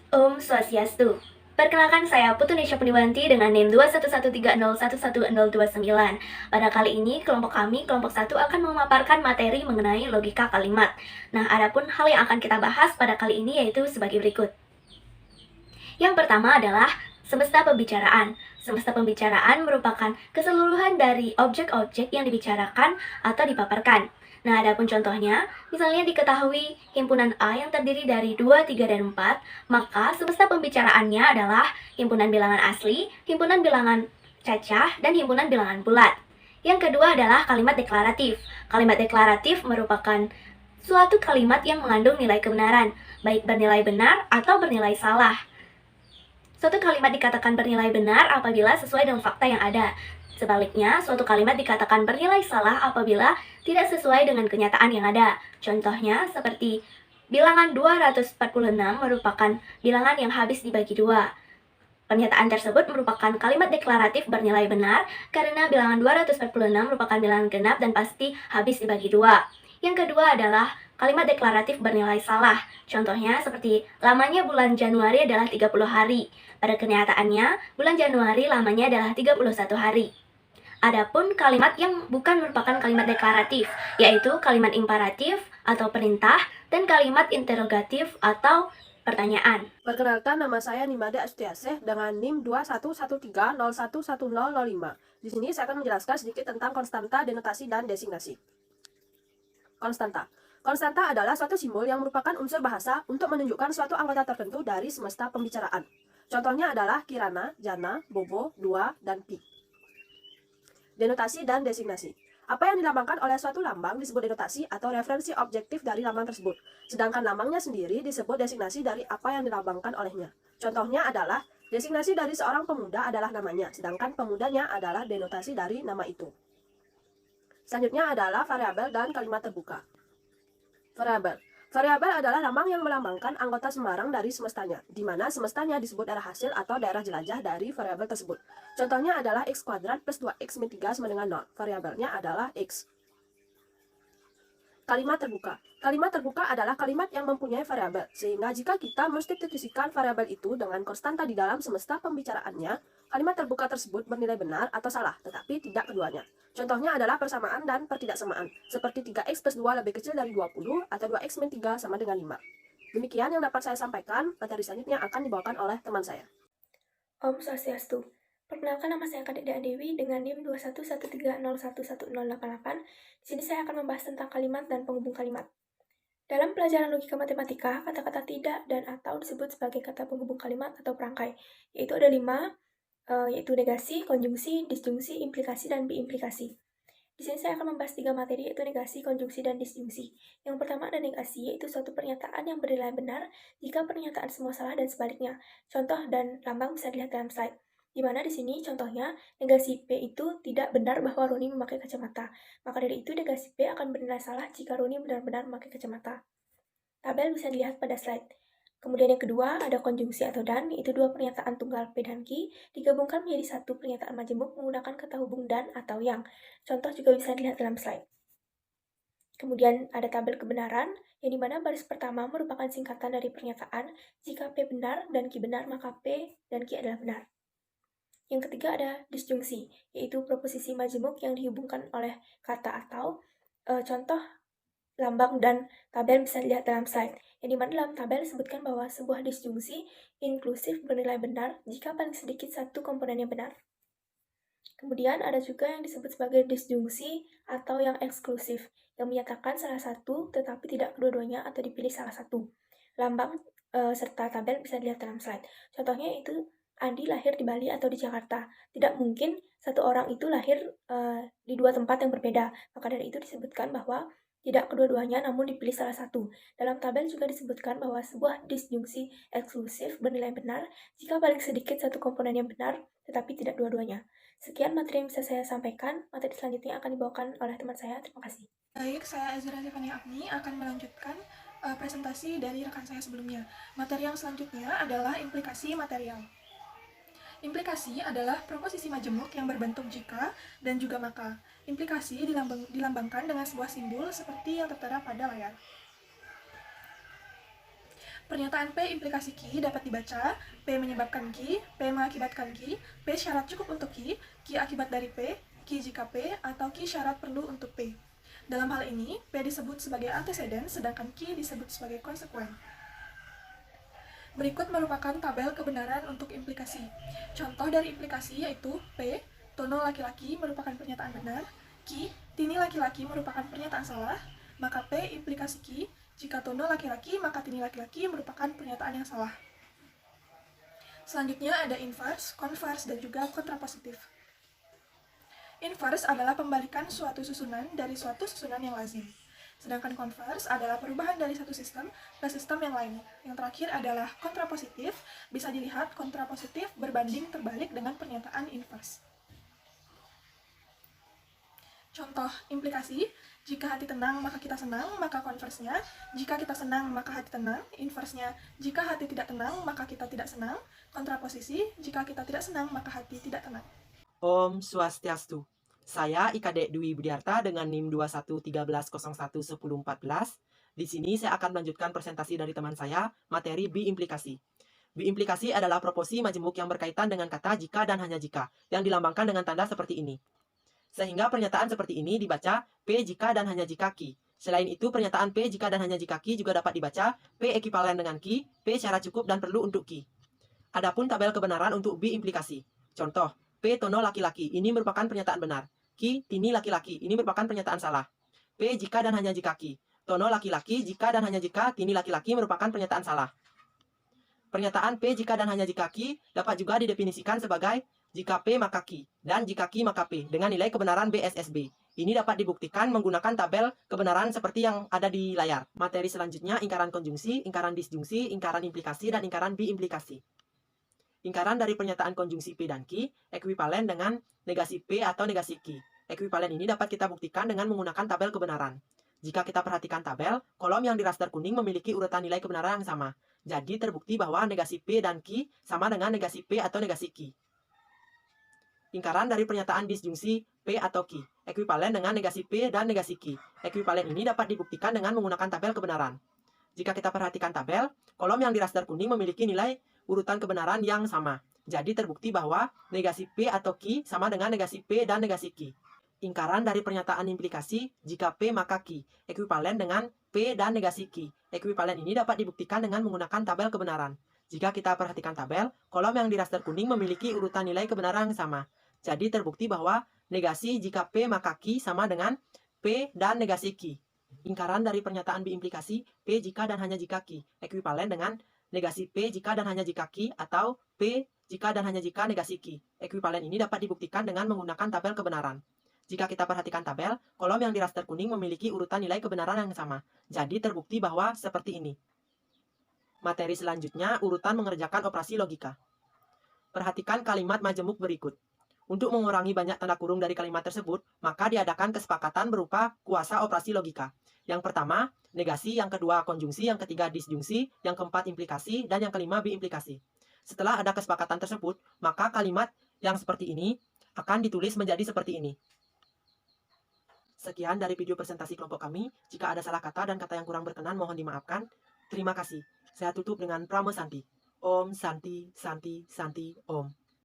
Om Swastiastu. Perkenalkan saya Putu Nisha Puniwanti dengan NIM 21130111029. Pada kali ini, kelompok kami, kelompok 1 akan memaparkan materi mengenai logika kalimat. Nah, adapun hal yang akan kita bahas pada kali ini yaitu sebagai berikut. Yang pertama adalah semesta pembicaraan. Semesta pembicaraan merupakan keseluruhan dari objek-objek yang dibicarakan atau dipaparkan. Nah, adapun contohnya, misalnya diketahui himpunan A yang terdiri dari 2, 3, dan 4, maka semesta pembicaraannya adalah himpunan bilangan asli, himpunan bilangan cacah, dan himpunan bilangan bulat. Yang kedua adalah kalimat deklaratif. Kalimat deklaratif merupakan suatu kalimat yang mengandung nilai kebenaran, baik bernilai benar atau bernilai salah. Suatu kalimat dikatakan bernilai benar apabila sesuai dengan fakta yang ada. Sebaliknya, suatu kalimat dikatakan bernilai salah apabila tidak sesuai dengan kenyataan yang ada. Contohnya seperti bilangan 246 merupakan bilangan yang habis dibagi dua. Pernyataan tersebut merupakan kalimat deklaratif bernilai benar karena bilangan 246 merupakan bilangan genap dan pasti habis dibagi dua. Yang kedua adalah kalimat deklaratif bernilai salah. Contohnya seperti lamanya bulan Januari adalah 30 hari. Pada kenyataannya, bulan Januari lamanya adalah 31 hari. Adapun kalimat yang bukan merupakan kalimat deklaratif, yaitu kalimat imperatif atau perintah dan kalimat interrogatif atau pertanyaan. Perkenalkan, nama saya Nimade Astiasih dengan NIM 21130111005. Di sini saya akan menjelaskan sedikit tentang konstanta, denotasi, dan designasi. Konstanta. Konstanta adalah suatu simbol yang merupakan unsur bahasa untuk menunjukkan suatu anggota tertentu dari semesta pembicaraan. Contohnya adalah Kirana, Jana, Bobo, Dua, dan Pi. Denotasi dan designasi. Apa yang dilambangkan oleh suatu lambang disebut denotasi atau referensi objektif dari lambang tersebut. Sedangkan lambangnya sendiri disebut designasi dari apa yang dilambangkan olehnya. Contohnya adalah designasi dari seorang pemuda adalah namanya, sedangkan pemudanya adalah denotasi dari nama itu. Selanjutnya adalah variabel dan kalimat terbuka. Variabel. Variabel adalah lambang yang melambangkan anggota sembarang dari semestanya, di mana semestanya disebut daerah hasil atau daerah jelajah dari variabel tersebut. Contohnya adalah x kuadrat plus 2x min 3 sama dengan 0. Variabelnya adalah x. Kalimat terbuka. Kalimat terbuka adalah kalimat yang mempunyai variabel, sehingga jika kita menstitusikan variabel itu dengan konstanta di dalam semesta pembicaraannya, kalimat terbuka tersebut bernilai benar atau salah, tetapi tidak keduanya. Contohnya adalah persamaan dan pertidaksamaan, seperti 3x plus 2 lebih kecil dari 20 atau 2x min 3 sama dengan 5. Demikian yang dapat saya sampaikan, materi selanjutnya akan dibawakan oleh teman saya. Om Swastiastu. Perkenalkan, nama saya Kadek Dewi dengan NIM 21130111088. Di sini saya akan membahas tentang kalimat dan penghubung kalimat. Dalam pelajaran logika matematika, kata-kata tidak dan atau disebut sebagai kata penghubung kalimat atau perangkai, yaitu ada 5, yaitu negasi, konjungsi, disjungsi, implikasi, dan biimplikasi. Di sini saya akan membahas 3 materi, yaitu negasi, konjungsi, dan disjungsi. Yang pertama ada negasi, yaitu suatu pernyataan yang bernilai benar jika pernyataan semua salah dan sebaliknya. Contoh dan lambang bisa dilihat dalam slide. Di mana di sini contohnya negasi P itu tidak benar bahwa Roni memakai kacamata. Maka dari itu negasi P akan bernilai salah jika Roni benar-benar memakai kacamata. Tabel bisa dilihat pada slide. Kemudian yang kedua ada konjungsi atau dan, yaitu dua pernyataan tunggal P dan Q digabungkan menjadi satu pernyataan majemuk menggunakan kata hubung dan atau yang. Contoh juga bisa dilihat dalam slide. Kemudian ada tabel kebenaran, yang dimana baris pertama merupakan singkatan dari pernyataan. Jika P benar dan Q benar, maka P dan Q adalah benar. Yang ketiga ada disjungsi, yaitu proposisi majemuk yang dihubungkan oleh kata atau. Contoh lambang dan tabel bisa dilihat dalam slide, yang dimana dalam tabel disebutkan bahwa sebuah disjungsi inklusif bernilai benar jika paling sedikit satu komponennya benar. Kemudian ada juga yang disebut sebagai disjungsi atau yang eksklusif, yang menyatakan salah satu tetapi tidak kedua-duanya atau dipilih salah satu. Lambang serta tabel bisa dilihat dalam slide. Contohnya itu Andi lahir di Bali atau di Jakarta. Tidak mungkin satu orang itu lahir di dua tempat yang berbeda. Maka dari itu disebutkan bahwa tidak kedua-duanya namun dipilih salah satu. Dalam tabel juga disebutkan bahwa sebuah disjungsi eksklusif bernilai benar jika paling sedikit satu komponen yang benar tetapi tidak dua-duanya. Sekian materi yang bisa saya sampaikan. Materi selanjutnya akan dibawakan oleh teman saya. Terima kasih. Baik, saya Azira Zefania Agni akan melanjutkan presentasi dari rekan saya sebelumnya. Materi yang selanjutnya adalah implikasi material. Implikasi adalah proposisi majemuk yang berbentuk jika dan juga maka. Implikasi dilambangkan dengan sebuah simbol seperti yang tertera pada layar. Pernyataan P implikasi Q dapat dibaca P menyebabkan Q, P mengakibatkan Q, P syarat cukup untuk Q, Q akibat dari P, Q jika P, atau Q syarat perlu untuk P. Dalam hal ini, P disebut sebagai anteseden, sedangkan Q disebut sebagai konsekuen. Berikut merupakan tabel kebenaran untuk implikasi. Contoh dari implikasi yaitu P, Tono laki-laki merupakan pernyataan benar, Q, Tini laki-laki merupakan pernyataan salah, maka P implikasi Q, jika Tono laki-laki maka Tini laki-laki merupakan pernyataan yang salah. Selanjutnya ada inverse, converse, dan juga kontrapositif. Inverse adalah pembalikan suatu susunan dari suatu susunan yang lazim. Sedangkan converse adalah perubahan dari satu sistem ke sistem yang lain. Yang terakhir adalah kontrapositif, bisa dilihat kontrapositif berbanding terbalik dengan pernyataan inverse. Contoh implikasi, jika hati tenang maka kita senang, maka konversnya, jika kita senang maka hati tenang, inversnya, jika hati tidak tenang maka kita tidak senang, kontraposisi, jika kita tidak senang maka hati tidak tenang. Om Swastiastu. Saya IKD Dwi Budiarta dengan NIM 2113011014. Di sini saya akan melanjutkan presentasi dari teman saya, materi biimplikasi. Biimplikasi adalah proposi majemuk yang berkaitan dengan kata jika dan hanya jika, yang dilambangkan dengan tanda seperti ini. Sehingga pernyataan seperti ini dibaca P jika dan hanya jika Q. Selain itu, pernyataan P jika dan hanya jika Q juga dapat dibaca P ekivalen dengan Q, P syarat cukup dan perlu untuk Q. Adapun tabel kebenaran untuk biimplikasi. Contoh, P Tono laki-laki, ini merupakan pernyataan benar. Q Tini laki-laki, ini merupakan pernyataan salah. P jika dan hanya jika Q. Tono laki-laki, jika dan hanya jika Tini laki-laki merupakan pernyataan salah. Pernyataan P jika dan hanya jika Q dapat juga didefinisikan sebagai jika P maka Q, dan jika Q maka P, dengan nilai kebenaran BSSB. Ini dapat dibuktikan menggunakan tabel kebenaran seperti yang ada di layar. Materi selanjutnya ingkaran konjungsi, ingkaran disjungsi, ingkaran implikasi, dan ingkaran biimplikasi. Ingkaran dari pernyataan konjungsi P dan Q ekuivalen dengan negasi P atau negasi Q. Ekuivalen ini dapat kita buktikan dengan menggunakan tabel kebenaran. Jika kita perhatikan tabel, kolom yang di raster kuning memiliki urutan nilai kebenaran yang sama. Jadi terbukti bahwa negasi P dan Q sama dengan negasi P atau negasi Q. Ingkaran dari pernyataan disjungsi P atau Q ekuivalen dengan negasi P dan negasi Q. Ekuivalen ini dapat dibuktikan dengan menggunakan tabel kebenaran. Jika kita perhatikan tabel, kolom yang di raster kuning memiliki nilai urutan kebenaran yang sama. Jadi terbukti bahwa negasi P atau Q sama dengan negasi P dan negasi Q. Ingkaran dari pernyataan implikasi jika P maka Q ekuivalen dengan P dan negasi Q. Ekuivalen ini dapat dibuktikan dengan menggunakan tabel kebenaran. Jika kita perhatikan tabel, kolom yang di raster kuning memiliki urutan nilai kebenaran yang sama. Jadi terbukti bahwa negasi jika P maka Q sama dengan P dan negasi Q. Ingkaran dari pernyataan biimplikasi P jika dan hanya jika Q ekuivalen dengan negasi P jika dan hanya jika Q atau P jika dan hanya jika negasi Q. Ekuivalen ini dapat dibuktikan dengan menggunakan tabel kebenaran. Jika kita perhatikan tabel, kolom yang di raster kuning memiliki urutan nilai kebenaran yang sama. Jadi terbukti bahwa seperti ini. Materi selanjutnya, urutan mengerjakan operasi logika. Perhatikan kalimat majemuk berikut. Untuk mengurangi banyak tanda kurung dari kalimat tersebut, maka diadakan kesepakatan berupa kuasa operasi logika. Yang pertama, negasi, yang kedua konjungsi, yang ketiga disjungsi, yang keempat implikasi, dan yang kelima biimplikasi. Setelah ada kesepakatan tersebut, maka kalimat yang seperti ini akan ditulis menjadi seperti ini. Sekian dari video presentasi kelompok kami. Jika ada salah kata dan kata yang kurang berkenan, mohon dimaafkan. Terima kasih. Saya tutup dengan Pramo Santi. Om Santi, Santi, Santi, Om.